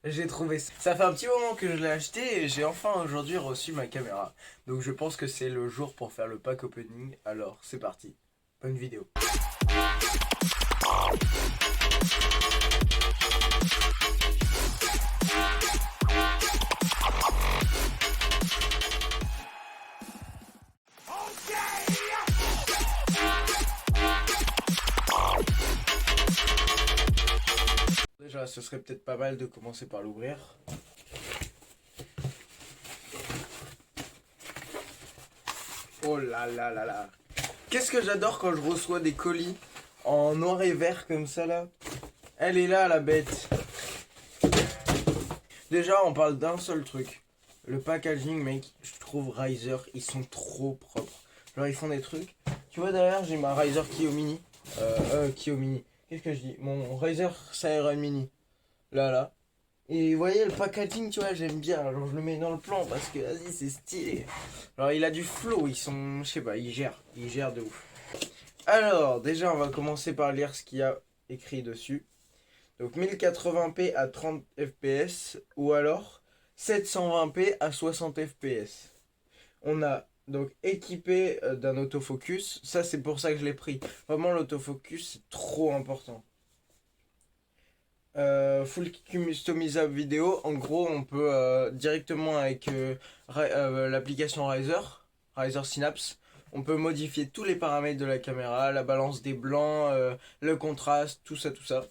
J'ai trouvé ça. Ça fait un petit moment que je l'ai acheté et j'ai enfin aujourd'hui reçu ma caméra. Donc je pense que c'est le jour pour faire le pack opening. Alors c'est parti. Bonne vidéo. Déjà, ce serait peut-être pas mal de commencer par l'ouvrir. Oh là là là là. Qu'est-ce que j'adore quand je reçois des colis en noir et vert comme ça là. Elle est là la bête. Déjà, on parle d'un seul truc. Le packaging, mec, je trouve Riser, ils sont trop propres. Genre, ils font des trucs. Tu vois, derrière, j'ai ma Riser Kio Mini. Kio Mini. Qu'est-ce que je dis? Mon Riser Siren Mini. Là. Et vous voyez, le packaging, tu vois, j'aime bien. Alors, je le mets dans le plan parce que, vas-y, c'est stylé. Alors, il a du flow. Ils sont, je sais pas, ils gèrent. Ils gèrent de ouf. Alors, déjà, on va commencer par lire ce qu'il y a écrit dessus. Donc 1080p à 30 fps ou alors 720p à 60 fps. On a donc équipé d'un autofocus. Ça, c'est pour ça que je l'ai pris. Vraiment, l'autofocus, c'est trop important. Full customisable vidéo. En gros, on peut directement avec l'application Riser Synapse, on peut modifier tous les paramètres de la caméra, la balance des blancs, le contraste, tout ça, tout ça.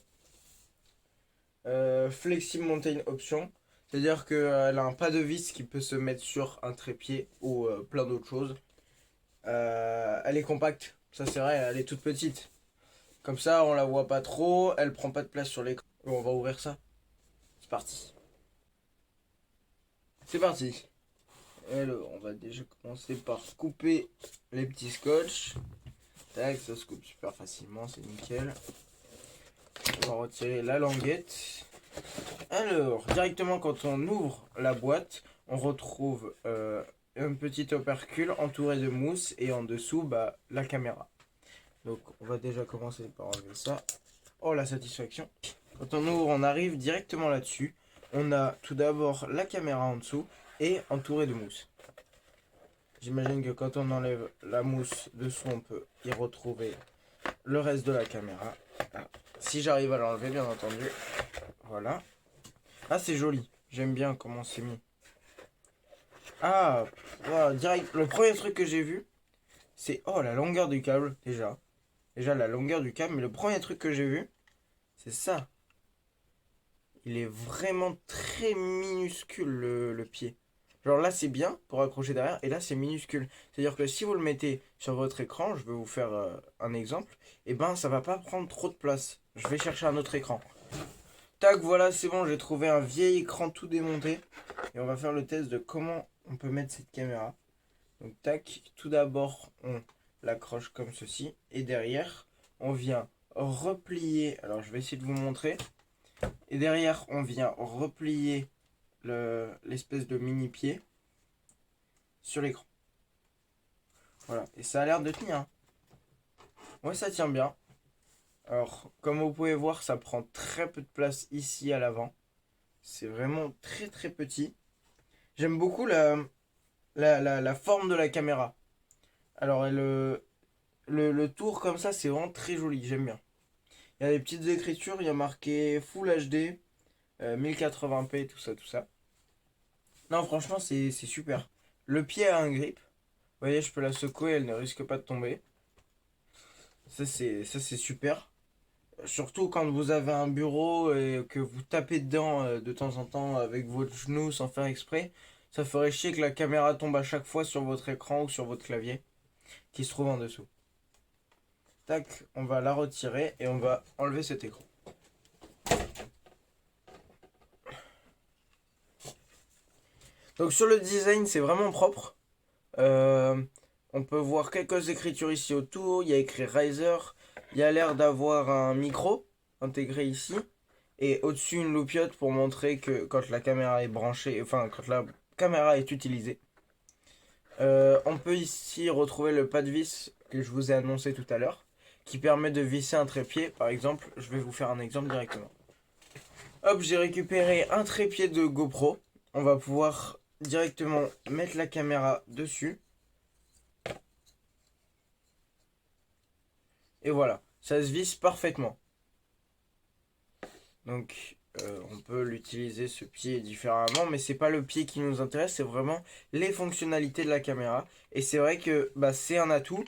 Flexible Mountain Option, c'est-à-dire qu'elle a un pas de vis qui peut se mettre sur un trépied ou plein d'autres choses. Elle est compacte, ça c'est vrai, elle est toute petite. Comme ça, on la voit pas trop, elle prend pas de place sur l'écran. Bon, on va ouvrir ça. C'est parti. C'est parti. Alors, on va déjà commencer par couper les petits scotch. Tac, ça se coupe super facilement, c'est nickel. On va retirer la languette. Alors, directement quand on ouvre la boîte, on retrouve un petit opercule entouré de mousse et en dessous, la caméra. Donc, on va déjà commencer par enlever ça. Oh, la satisfaction. Quand on ouvre, on arrive directement là-dessus. On a tout d'abord la caméra en dessous et entouré de mousse. J'imagine que quand on enlève la mousse dessous, on peut y retrouver le reste de la caméra. Ah, si j'arrive à l'enlever, bien entendu. Voilà. Ah, c'est joli. J'aime bien comment c'est mis. Ah, voilà, direct. Le premier truc que j'ai vu, c'est la longueur du câble, déjà. Déjà, la longueur du câble. Mais le premier truc que j'ai vu, c'est ça. Il est vraiment très minuscule, le pied. Genre là, c'est bien pour accrocher derrière. Et là, c'est minuscule. C'est-à-dire que si vous le mettez sur votre écran, je vais vous faire un exemple. Et ben, ça va pas prendre trop de place. Je vais chercher un autre écran. Tac, voilà, c'est bon, j'ai trouvé un vieil écran tout démonté. Et on va faire le test de comment on peut mettre cette caméra. Donc tac, tout d'abord, on l'accroche comme ceci. Et derrière, on vient replier. Alors, je vais essayer de vous montrer. Et derrière, on vient replier l'espèce de mini-pied sur l'écran. Voilà, et ça a l'air de tenir. Hein. Ouais, ça tient bien. Alors, comme vous pouvez voir, ça prend très peu de place ici à l'avant. C'est vraiment très très petit. J'aime beaucoup la forme de la caméra. Alors, le tour comme ça, c'est vraiment très joli. J'aime bien. Il y a des petites écritures. Il y a marqué Full HD, 1080p, tout ça, tout ça. Non, franchement, c'est super. Le pied a un grip. Vous voyez, je peux la secouer, elle ne risque pas de tomber. Ça, c'est super. Surtout quand vous avez un bureau et que vous tapez dedans de temps en temps avec votre genou sans faire exprès, ça ferait chier que la caméra tombe à chaque fois sur votre écran ou sur votre clavier qui se trouve en dessous. Tac, on va la retirer et on va enlever cet écran. Donc sur le design, c'est vraiment propre. On peut voir quelques écritures ici autour. Il y a écrit Riser. Il y a l'air d'avoir un micro intégré ici. Et au-dessus, une loupiote pour montrer que quand la caméra est branchée, enfin quand la caméra est utilisée. On peut ici retrouver le pas de vis que je vous ai annoncé tout à l'heure, qui permet de visser un trépied. Par exemple, je vais vous faire un exemple directement. Hop, j'ai récupéré un trépied de GoPro. On va pouvoir directement mettre la caméra dessus. Et voilà, ça se visse parfaitement. Donc on peut l'utiliser ce pied différemment, mais c'est pas le pied qui nous intéresse, c'est vraiment les fonctionnalités de la caméra. Et c'est vrai que bah, c'est un atout,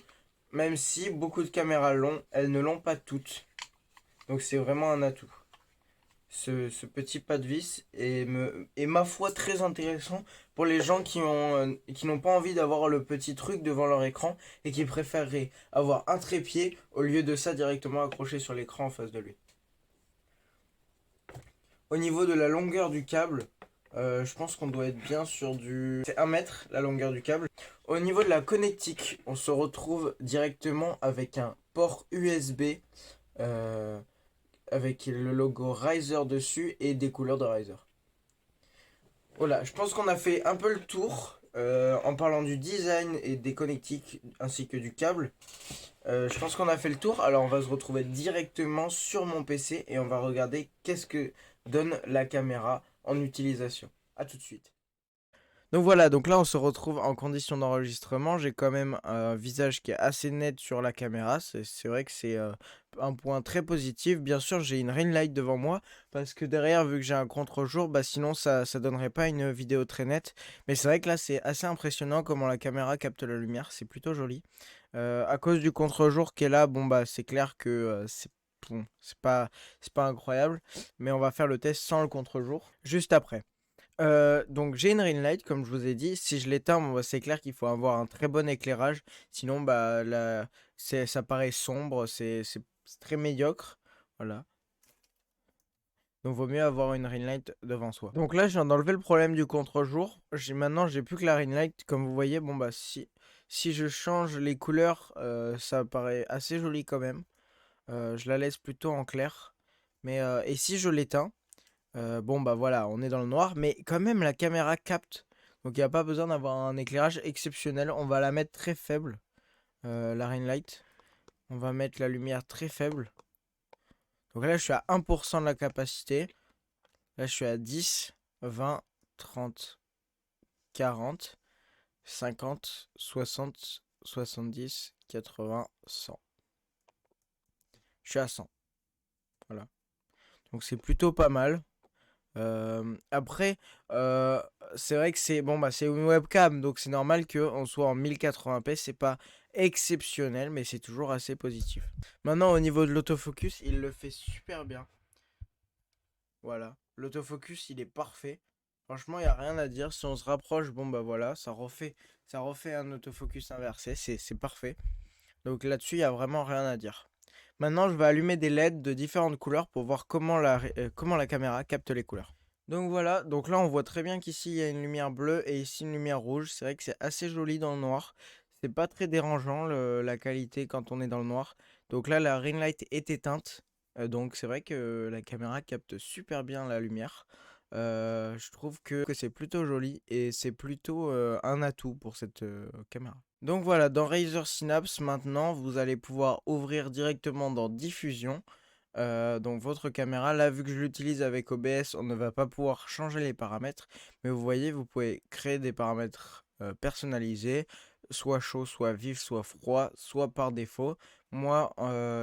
même si beaucoup de caméras l'ont, elles ne l'ont pas toutes. Donc c'est vraiment un atout. Ce petit pas de vis est ma foi très intéressant pour les gens qui n'ont pas envie d'avoir le petit truc devant leur écran et qui préféreraient avoir un trépied au lieu de ça directement accroché sur l'écran en face de lui. Au niveau de la longueur du câble, je pense qu'on doit être bien sur du... C'est 1 mètre la longueur du câble. Au niveau de la connectique, on se retrouve directement avec un port USB euh, avec le logo Razer dessus et des couleurs de Razer. Voilà, je pense qu'on a fait un peu le tour en parlant du design et des connectiques ainsi que du câble. Je pense qu'on a fait le tour. Alors on va se retrouver directement sur mon PC et on va regarder qu'est-ce que donne la caméra en utilisation. A tout de suite. Donc voilà, donc là on se retrouve en condition d'enregistrement. J'ai quand même un visage qui est assez net sur la caméra. C'est vrai que c'est un point très positif. Bien sûr, j'ai une ring light devant moi parce que derrière, vu que j'ai un contre-jour, bah sinon ça donnerait pas une vidéo très nette. Mais c'est vrai que là c'est assez impressionnant comment la caméra capte la lumière. C'est plutôt joli. À cause du contre-jour qui est là, bon bah c'est clair que bon, c'est pas incroyable. Mais on va faire le test sans le contre-jour juste après. Donc j'ai une ring light comme je vous ai dit. Si je l'éteins, bon, bah, c'est clair qu'il faut avoir un très bon éclairage. Sinon, bah ça paraît sombre, c'est très médiocre. Voilà. Donc vaut mieux avoir une ring light devant soi. Donc là, je viens d'enlever le problème du contre-jour. Maintenant, j'ai plus que la ring light. Comme vous voyez, bon bah si je change les couleurs, ça paraît assez joli quand même. Je la laisse plutôt en clair. Mais et si je l'éteins, bon bah voilà, on est dans le noir, mais quand même la caméra capte. Donc il n'y a pas besoin d'avoir un éclairage exceptionnel. On va la mettre très faible, la ring light. On va mettre la lumière très faible. Donc là je suis à 1% de la capacité. Là je suis à 10, 20, 30, 40, 50, 60, 70, 80, 100. Je suis à 100. Voilà. Donc c'est plutôt pas mal. Après, euh, c'est vrai que c'est bon, bah, c'est une webcam, donc c'est normal qu'on soit en 1080p. C'est pas exceptionnel, mais c'est toujours assez positif. Maintenant, au niveau de l'autofocus, il le fait super bien. Voilà, l'autofocus, il est parfait. Franchement, il n'y a rien à dire. Si on se rapproche, bon, bah voilà, ça refait un autofocus inversé. C'est parfait. Donc là-dessus, il n'y a vraiment rien à dire. Maintenant, je vais allumer des LED de différentes couleurs pour voir comment la caméra capte les couleurs. Donc voilà, donc là on voit très bien qu'ici il y a une lumière bleue et ici une lumière rouge. C'est vrai que c'est assez joli dans le noir. C'est pas très dérangeant la qualité quand on est dans le noir. Donc là la ring light est éteinte. Donc c'est vrai que la caméra capte super bien la lumière. Je trouve que c'est plutôt joli et c'est plutôt un atout pour cette caméra. Donc voilà, dans Razer Synapse maintenant, vous allez pouvoir ouvrir directement dans Diffusion. Donc votre caméra, là vu que je l'utilise avec OBS, on ne va pas pouvoir changer les paramètres. Mais vous voyez, vous pouvez créer des paramètres personnalisés, soit chaud, soit vif, soit froid, soit par défaut. Moi,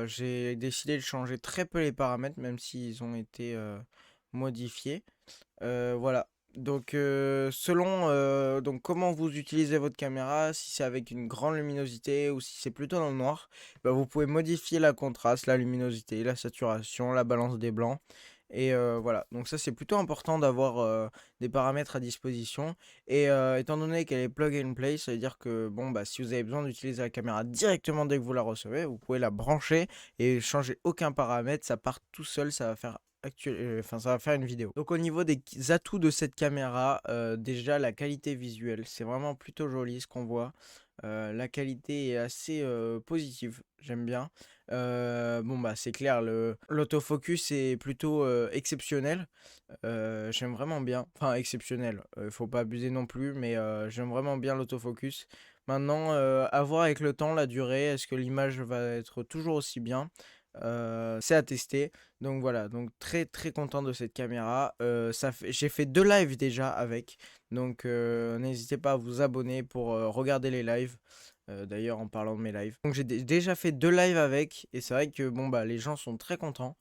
j'ai décidé de changer très peu les paramètres, même s'ils ont été modifiés. Voilà. Donc selon donc comment vous utilisez votre caméra, si c'est avec une grande luminosité ou si c'est plutôt dans le noir, bah, vous pouvez modifier la contraste, la luminosité, la saturation, la balance des blancs. Et voilà, donc ça c'est plutôt important d'avoir des paramètres à disposition. Et étant donné qu'elle est plug and play, ça veut dire que bon bah si vous avez besoin d'utiliser la caméra directement dès que vous la recevez, vous pouvez la brancher et changer aucun paramètre, ça part tout seul, ça va faire ça va faire une vidéo. Donc au niveau des atouts de cette caméra, déjà la qualité visuelle, c'est vraiment plutôt joli ce qu'on voit. La qualité est assez positive, j'aime bien. Bon bah c'est clair, l'autofocus est plutôt exceptionnel. J'aime vraiment bien, enfin exceptionnel, faut pas abuser non plus, mais j'aime vraiment bien l'autofocus. Maintenant, à voir avec le temps, la durée, est-ce que l'image va être toujours aussi bien? c'est à tester. Donc voilà, donc très très content de cette caméra. J'ai fait 2 lives déjà avec. Donc n'hésitez pas à vous abonner pour regarder les lives. D'ailleurs en parlant de mes lives. Donc j'ai déjà fait 2 lives avec. Et c'est vrai que bon bah les gens sont très contents.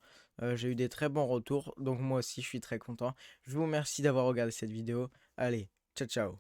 J'ai eu des très bons retours. Donc moi aussi je suis très content. Je vous remercie d'avoir regardé cette vidéo. Allez, ciao ciao.